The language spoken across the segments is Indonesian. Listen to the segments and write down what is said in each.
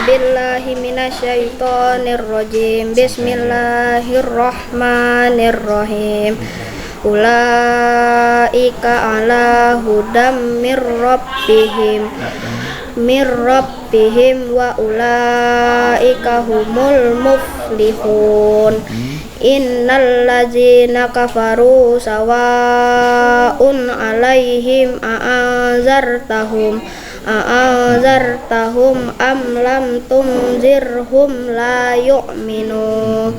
billahi minasyaitonir rajim. Bismillahirrahmanirrahim. Ulaika ala hudam mir rabbihim wa ulaika humul muflihun. Innal ladzina kafaru sawaun alaihim a'anzartahum am lam tunzirhum la yu'minu.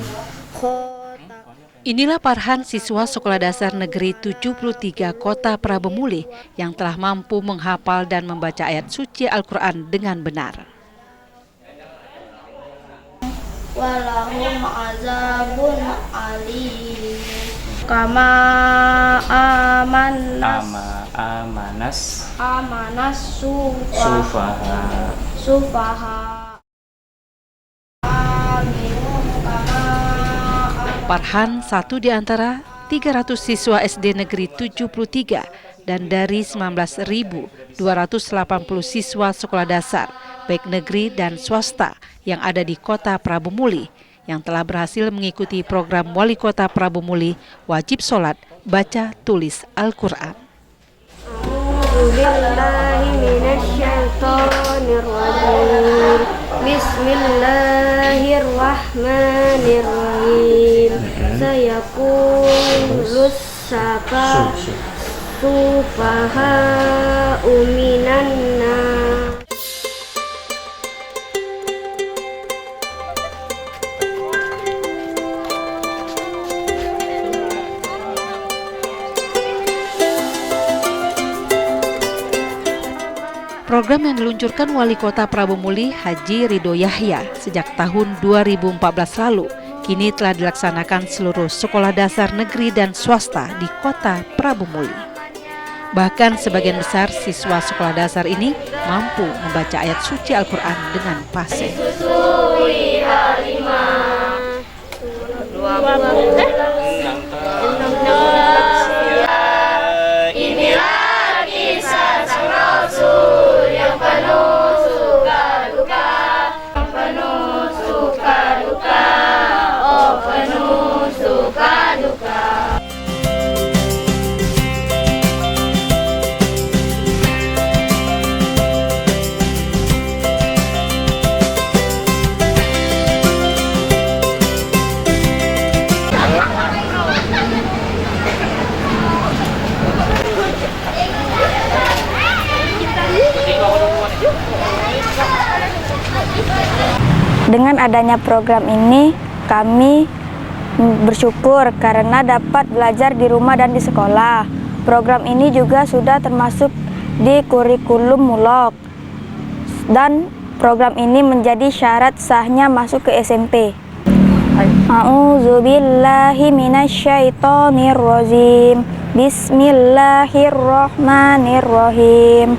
Inilah Farhan, siswa Sekolah Dasar Negeri 73 Kota Prabumulih yang telah mampu menghafal dan membaca ayat suci Al-Quran dengan benar. Walahum azabun alim kama amanas sufaha. Farhan satu di antara 300 siswa SD Negeri 73 dan dari 19.280 siswa sekolah dasar baik negeri dan swasta yang ada di Kota Prabumulih yang telah berhasil mengikuti program Wali Kota Prabumulih wajib sholat baca tulis Al-Quran. Bismillahirrahmanirrahim. Sayaqulus sufaha'u minan nas. Program yang diluncurkan Wali Kota Prabumulih Haji Ridho Yahya sejak tahun 2014 lalu kini telah dilaksanakan seluruh sekolah dasar negeri dan swasta di Kota Prabumulih. Bahkan sebagian besar siswa sekolah dasar ini mampu membaca ayat suci Al-Quran dengan fasih. Inilah kisah sang Rasul yang penuh suka duka, penuh suka duka, oh penuh suka duka. Dengan adanya program ini, kami bersyukur karena dapat belajar di rumah dan di sekolah. Program ini juga sudah termasuk di kurikulum Mulok. Dan program ini menjadi syarat sahnya masuk ke SMP. A'udzubillahi minasyaitonirrajim. Bismillahirrahmanirrahim.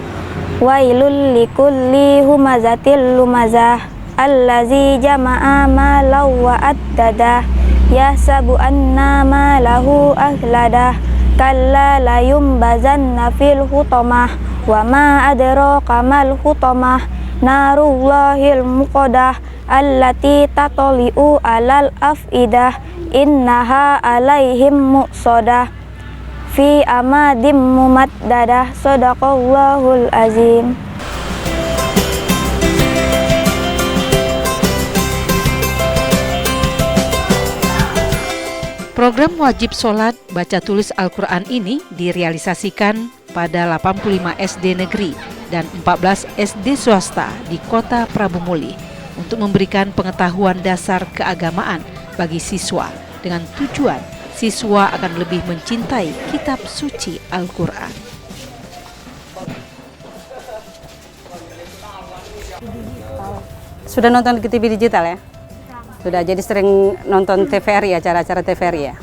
Wailul likulli humazatil lumazah. Allazi jama'a malau wa addadah yahsabu anna malahu ahladah kalla la yumbazanna fil hutamah wa ma adraka mal hutamah narullahil muqadah allati tatli'u alal afidah innaha alaihim muqsadah fi amadim mumaddadah. Shadaqallahul azim. Program wajib sholat baca tulis Al-Quran ini direalisasikan pada 85 SD negeri dan 14 SD swasta di Kota Prabumulih untuk memberikan pengetahuan dasar keagamaan bagi siswa dengan tujuan siswa akan lebih mencintai kitab suci Al-Quran. Sudah nonton ke TV digital ya? Sudah, jadi sering nonton TVRI, acara-acara TVRI ya?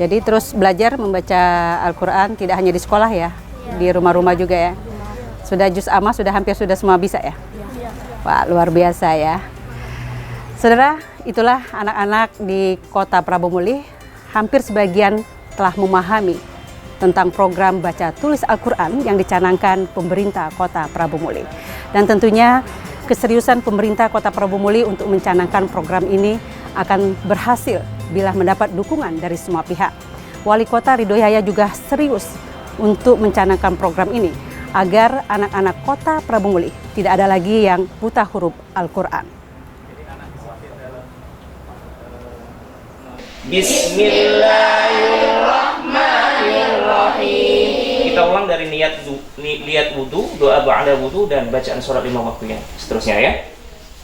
Jadi terus belajar membaca Al-Quran tidak hanya di sekolah ya? Di rumah-rumah juga ya? Sudah juz amma, sudah hampir sudah semua bisa ya? Wah, luar biasa ya. Saudara, itulah anak-anak di Kota Prabumulih, hampir sebagian telah memahami tentang program baca tulis Al-Quran yang dicanangkan pemerintah Kota Prabumulih. Dan tentunya Keseriusan pemerintah Kota Prabu Muli untuk mencanangkan program ini akan berhasil bila mendapat dukungan dari semua pihak. Wali Kota Ridho Yahya juga serius untuk mencanangkan program ini agar anak-anak Kota Prabu Muli tidak ada lagi yang buta huruf Al-Quran. Bismillahirrahmanirrahim. Kita ulang dari niat wudu, doa ba'da wudu, dan bacaan sholat 5 waktunya. Seterusnya ya.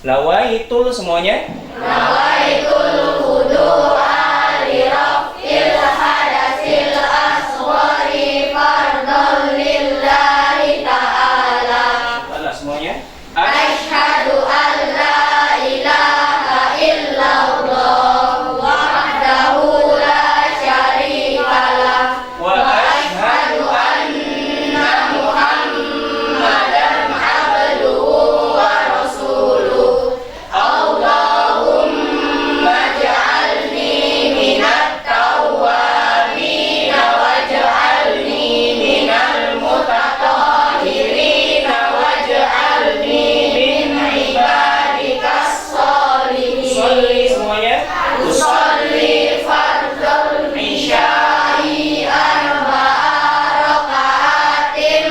Nawaitul semuanya. Nawaitul wudu'a li raf'il hadasil asghari fardhan lillahi ta'ala. Allah semuanya. Asyhadu an la ilaha illallah wahdahu la syarikalah wa asyhadu anna Muhammadan abduhu wa rasuluh. Allahumma ja'alni minat tawwabin waj'alni minal mutatahhirin waj'alni min ibadikas sholihin. Sholli semuanya. Usolli fardhal isya'i arba'a raka'atin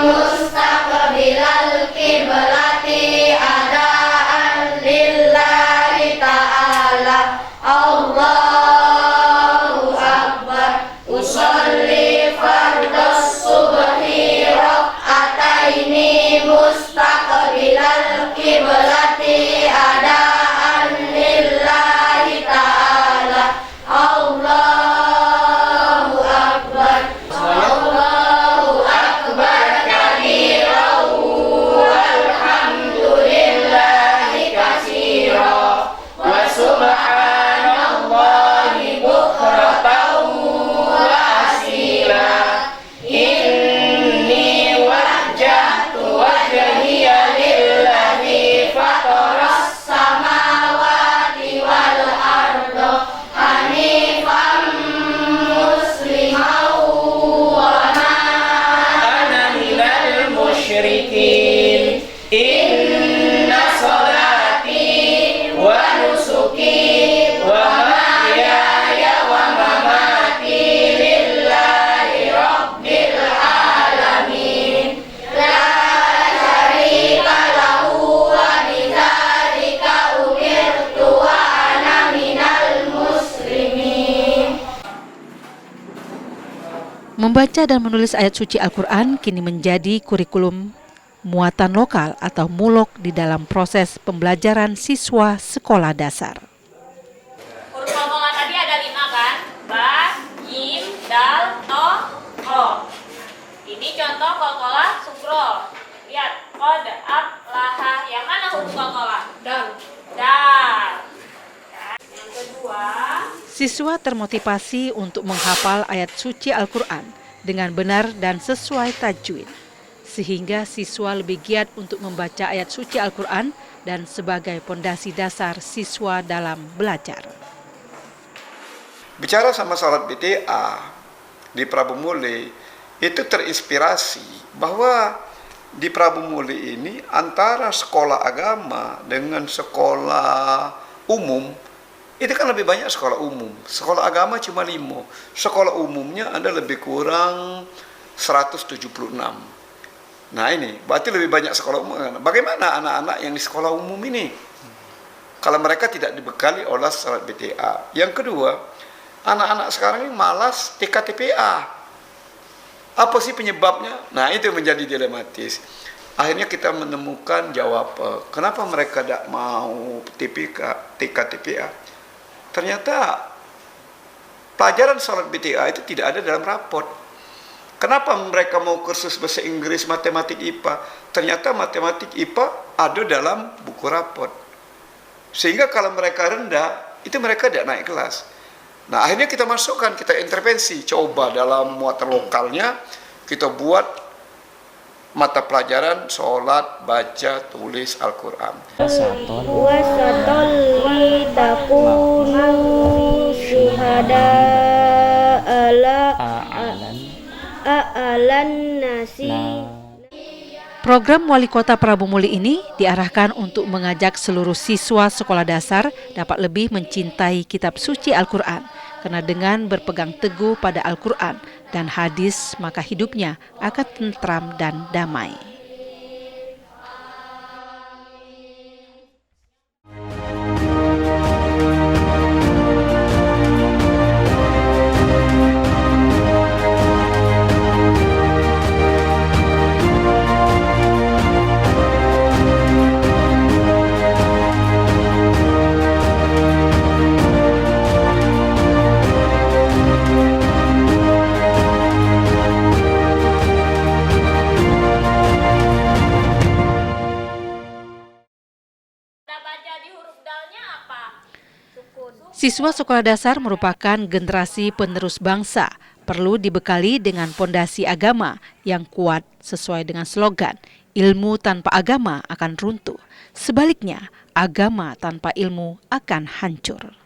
mustaqbilal qiblati adaan lillahi ta'ala. Allahu akbar. Usolli fardhas subhi raka'ataini mustaqbilal qiblati adaan lillahi ta'ala. Allahu akbar. Allahu akbar kabiran walhamdulillahi katsiran wa subhanallahi bukratan wa asila. Inni wajjahtu wajhiya lillazi fataras samawati wal arda hanifan musliman wa ma Ana minal musyrikin. Inna salati wa nusuki wa mahyaya wa mamati lillahi rabbil alamin. la syarika lahu wa bidzalika umirtu wa ana minal muslimin. Membaca dan menulis ayat suci Al-Quran kini menjadi kurikulum muatan lokal atau mulok di dalam proses pembelajaran siswa sekolah dasar. Huruf qalqalah tadi ada 5 kan? Ba, jim, dal, to, ro. Ini contoh qalqalah sugro. Lihat, qad, ab, laha. Yang mana huruf qalqalah? Dal. Dal. Yang kedua, Siswa termotivasi untuk menghafal ayat suci Al-Quran dengan benar dan sesuai tajwid, sehingga siswa lebih giat untuk membaca ayat suci Al-Quran dan sebagai pondasi dasar siswa dalam belajar. Bicara sama salat BTA di Prabu Muli, itu terinspirasi bahwa di Prabu Muli ini antara sekolah agama dengan sekolah umum, itu kan lebih banyak sekolah umum. Sekolah agama cuma 5. Sekolah umumnya ada lebih kurang 176. Nah ini, berarti lebih banyak sekolah umum. Bagaimana anak-anak yang di sekolah umum ini? Kalau mereka tidak dibekali oleh salat BTA. Yang kedua, anak-anak sekarang ini malas TK-TPA. Apa sih penyebabnya? Nah itu menjadi dilematis. Akhirnya kita menemukan jawaban. Kenapa mereka tidak mau TK-TPA? Ternyata pelajaran salat BTA itu tidak ada dalam raport. Kenapa mereka mau kursus bahasa Inggris, matematik, IPA? Ternyata matematik, IPA ada dalam buku raport. Sehingga kalau mereka rendah, itu mereka tidak naik kelas. Nah akhirnya kita masukkan, kita intervensi. Coba dalam muatan lokalnya, kita buat mata pelajaran sholat, baca, tulis Al-Quran. Wasatol litakunu syuhada ala a'lan nasi. Program Wali Kota Prabu Muli ini diarahkan untuk mengajak seluruh siswa sekolah dasar dapat lebih mencintai kitab suci Al-Quran, karena dengan berpegang teguh pada Al-Quran dan hadis, maka hidupnya akan tentram dan damai. Siswa sekolah dasar merupakan generasi penerus bangsa, perlu dibekali dengan pondasi agama yang kuat sesuai dengan slogan, ilmu tanpa agama akan runtuh. Sebaliknya, agama tanpa ilmu akan hancur.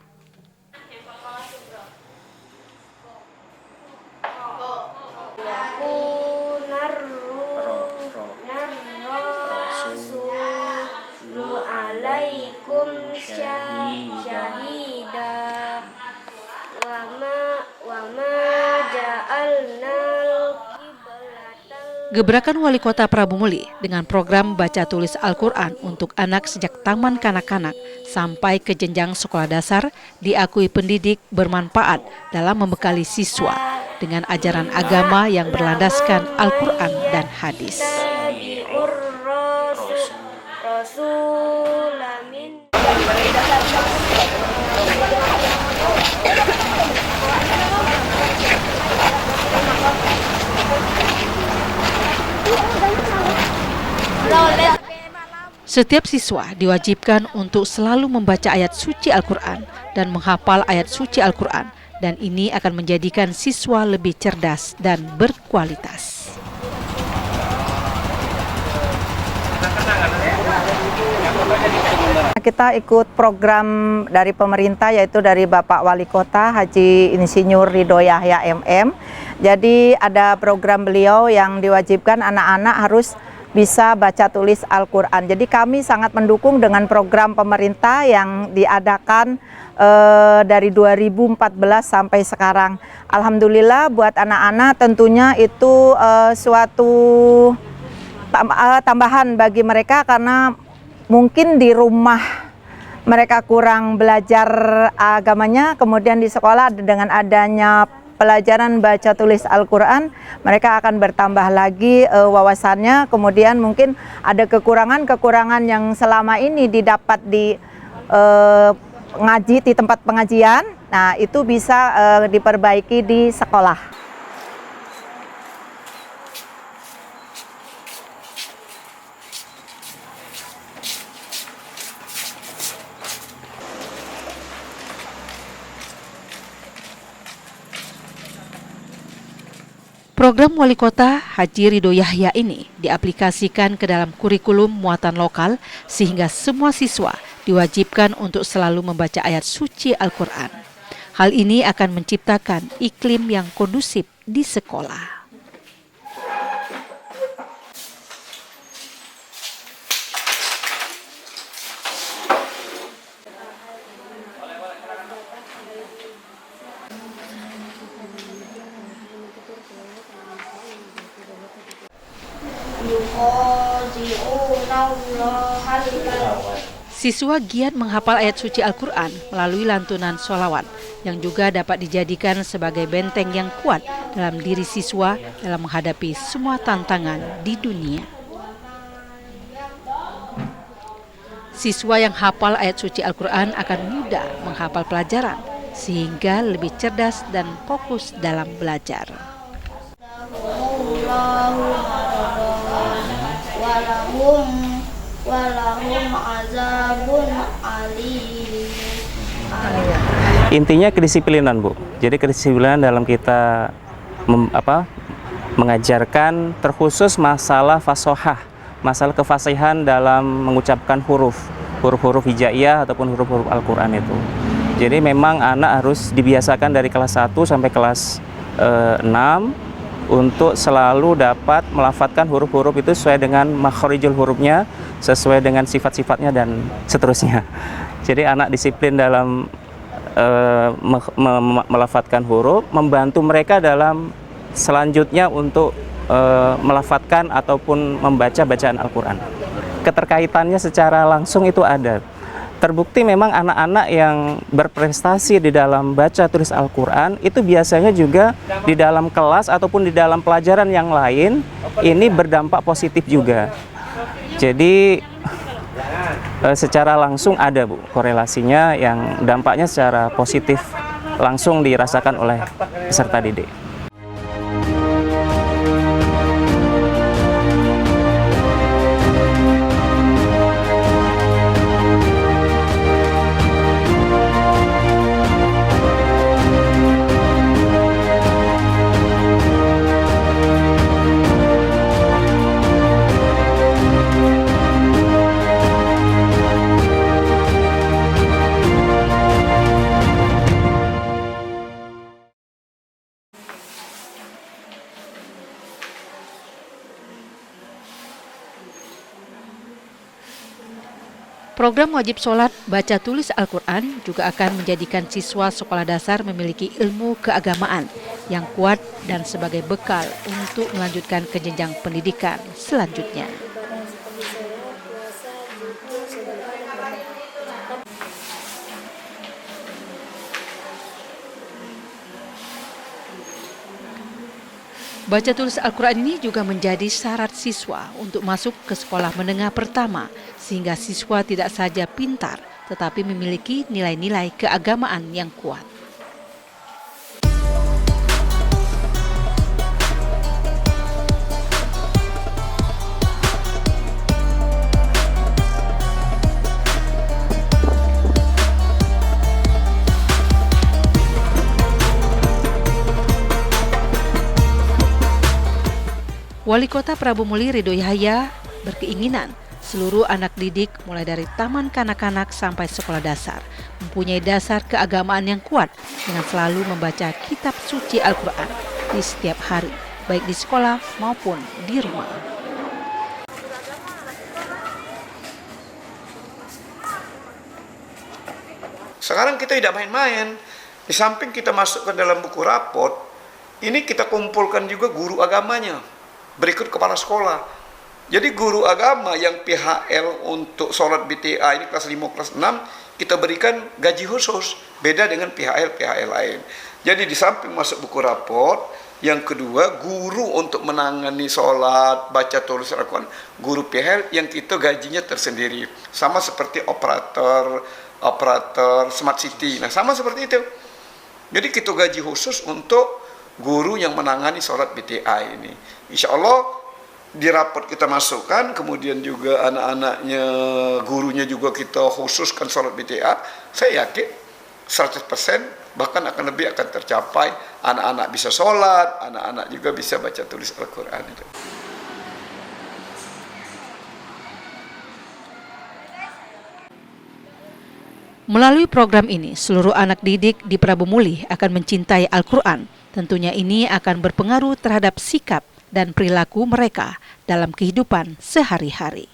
Gebrakan Wali Kota Prabu Muli dengan program baca tulis Al-Quran untuk anak sejak taman kanak-kanak sampai ke jenjang sekolah dasar diakui pendidik bermanfaat dalam membekali siswa dengan ajaran agama yang berlandaskan Al-Quran dan hadis. Setiap siswa diwajibkan untuk selalu membaca ayat suci Al-Quran dan menghafal ayat suci Al-Quran, dan ini akan menjadikan siswa lebih cerdas dan berkualitas. Kita ikut program dari pemerintah, yaitu dari Bapak Wali Kota Haji Insinyur Ridho Yahya MM. Jadi ada program beliau yang diwajibkan anak-anak harus bisa baca tulis Al-Quran. Jadi kami sangat mendukung dengan program pemerintah yang diadakan dari 2014 sampai sekarang. Alhamdulillah buat anak-anak tentunya itu suatu tambahan bagi mereka, karena mungkin di rumah mereka kurang belajar agamanya, kemudian di sekolah dengan adanya pelajaran baca tulis Al-Quran, mereka akan bertambah lagi wawasannya. Kemudian mungkin ada kekurangan-kekurangan yang selama ini didapat di ngaji di tempat pengajian, nah itu bisa diperbaiki di sekolah. Program Wali Kota Haji Ridho Yahya ini diaplikasikan ke dalam kurikulum muatan lokal sehingga semua siswa diwajibkan untuk selalu membaca ayat suci Al-Quran. Hal ini akan menciptakan iklim yang kondusif di sekolah. Siswa giat menghafal ayat suci Al-Quran melalui lantunan sholawat yang juga dapat dijadikan sebagai benteng yang kuat dalam diri siswa dalam menghadapi semua tantangan di dunia. Siswa yang hafal ayat suci Al-Quran akan mudah menghafal pelajaran sehingga lebih cerdas dan fokus dalam belajar. Intinya kedisiplinan, Bu. Jadi kedisiplinan dalam kita mengajarkan, terkhusus masalah fasohah, masalah kefasihan dalam mengucapkan huruf-huruf hijaiyah ataupun huruf-huruf Al-Quran itu. Jadi memang anak harus dibiasakan dari kelas 1 sampai kelas 6 untuk selalu dapat melafadzkan huruf-huruf itu sesuai dengan makharijul hurufnya, sesuai dengan sifat-sifatnya dan seterusnya. Jadi anak disiplin dalam melafadzkan huruf, membantu mereka dalam selanjutnya untuk melafadzkan ataupun membaca bacaan Al-Quran. Keterkaitannya secara langsung itu ada. Terbukti memang anak-anak yang berprestasi di dalam baca tulis Al-Quran itu biasanya juga di dalam kelas ataupun di dalam pelajaran yang lain ini berdampak positif juga. Jadi secara langsung ada Bu korelasinya yang dampaknya secara positif langsung dirasakan oleh peserta didik. Program wajib sholat baca tulis Al-Quran juga akan menjadikan siswa sekolah dasar memiliki ilmu keagamaan yang kuat dan sebagai bekal untuk melanjutkan ke jenjang pendidikan selanjutnya. Baca tulis Al-Quran ini juga menjadi syarat siswa untuk masuk ke sekolah menengah pertama, sehingga siswa tidak saja pintar, tetapi memiliki nilai-nilai keagamaan yang kuat. Wali Kota Prabu Muli Ridho Yahya berkeinginan seluruh anak didik mulai dari taman kanak-kanak sampai sekolah dasar mempunyai dasar keagamaan yang kuat dengan selalu membaca kitab suci Al-Quran di setiap hari, baik di sekolah maupun di rumah. Sekarang kita tidak main-main. Di samping kita masukkan dalam buku rapot, ini kita kumpulkan juga guru agamanya berikut kepala sekolah. Jadi guru agama yang PHL untuk sholat BTA ini kelas 5, kelas 6 kita berikan gaji khusus, beda dengan PHL lain. Jadi di samping masuk buku raport, yang kedua guru untuk menangani sholat, baca tulis Al-Quran, guru PHL yang kita gajinya tersendiri. Sama seperti operator Smart City, nah sama seperti itu. Jadi kita gaji khusus untuk guru yang menangani sholat BTA ini. Insya Allah di raport kita masukkan, kemudian juga anak-anaknya, gurunya juga kita khususkan sholat BTA. Saya yakin 100% bahkan akan lebih akan tercapai. Anak-anak bisa sholat, anak-anak juga bisa baca tulis Al-Quran itu. Melalui program ini, seluruh anak didik di Prabu Muli akan mencintai Al-Quran. Tentunya ini akan berpengaruh terhadap sikap dan perilaku mereka dalam kehidupan sehari-hari.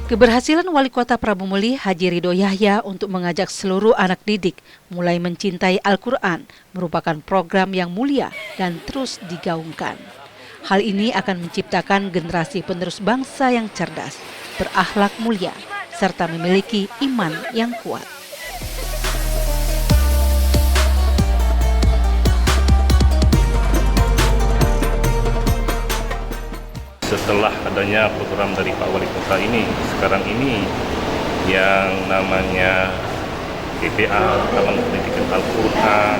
Keberhasilan Wali Kota Prabu Muli Haji Ridho Yahya untuk mengajak seluruh anak didik mulai mencintai Al-Quran merupakan program yang mulia dan terus digaungkan. Hal ini akan menciptakan generasi penerus bangsa yang cerdas, berakhlak mulia, serta memiliki iman yang kuat. Setelah adanya program dari Pak Wali Kota ini, sekarang ini yang namanya PPA, Taman Pendidikan Al-Quran,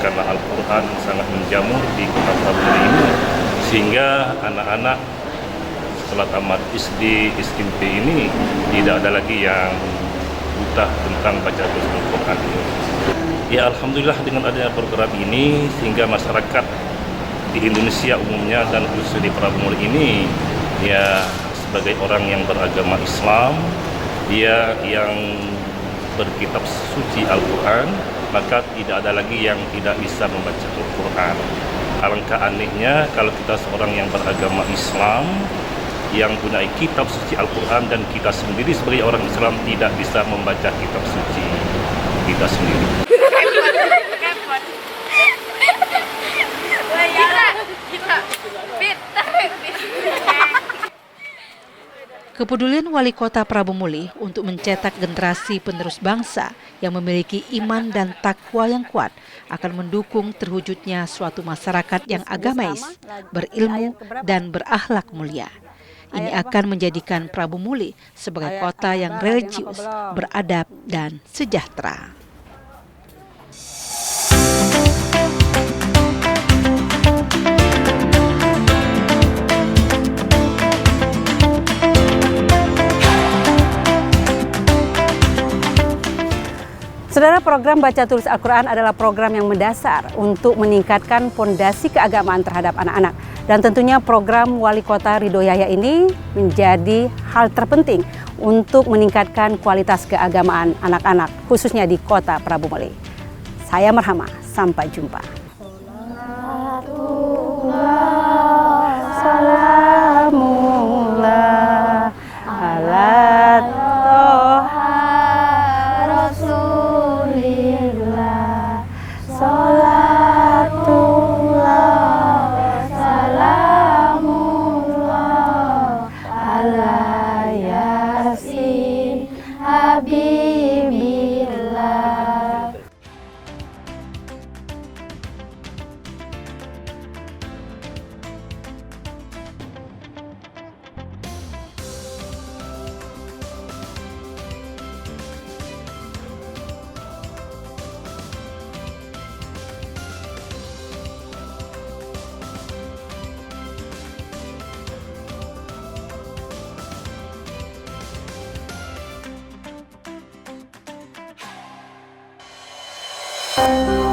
karena Al-Quran sangat menjamur di Kota Prabu Muli ini, sehingga anak-anak setelah tamat SD, SMP ini tidak ada lagi yang buta tentang baca tulis Al-Quran ini. Ya alhamdulillah dengan adanya program ini sehingga masyarakat di Indonesia umumnya dan khususnya di Prabumuli ini ya sebagai orang yang beragama Islam, dia yang berkitab suci Al-Quran, maka tidak ada lagi yang tidak bisa membaca Al-Quran. Alangkah anehnya kalau kita seorang yang beragama Islam yang punya kitab suci Al-Quran dan kita sendiri sebagai orang Islam tidak bisa membaca kitab suci kita sendiri. Kepedulian Wali Kota Prabumuli untuk mencetak generasi penerus bangsa yang memiliki iman dan takwa yang kuat akan mendukung terwujudnya suatu masyarakat yang agamais, berilmu, dan berakhlak mulia. Ini akan menjadikan Prabumuli sebagai kota yang religius, beradab, dan sejahtera. Saudara, program Baca Tulis Al-Quran adalah program yang mendasar untuk meningkatkan fondasi keagamaan terhadap anak-anak. Dan tentunya program Wali Kota Ridho Yahya ini menjadi hal terpenting untuk meningkatkan kualitas keagamaan anak-anak, khususnya di kota Prabumuli. Saya Marhama, sampai jumpa. Salamullah ala Bismillah.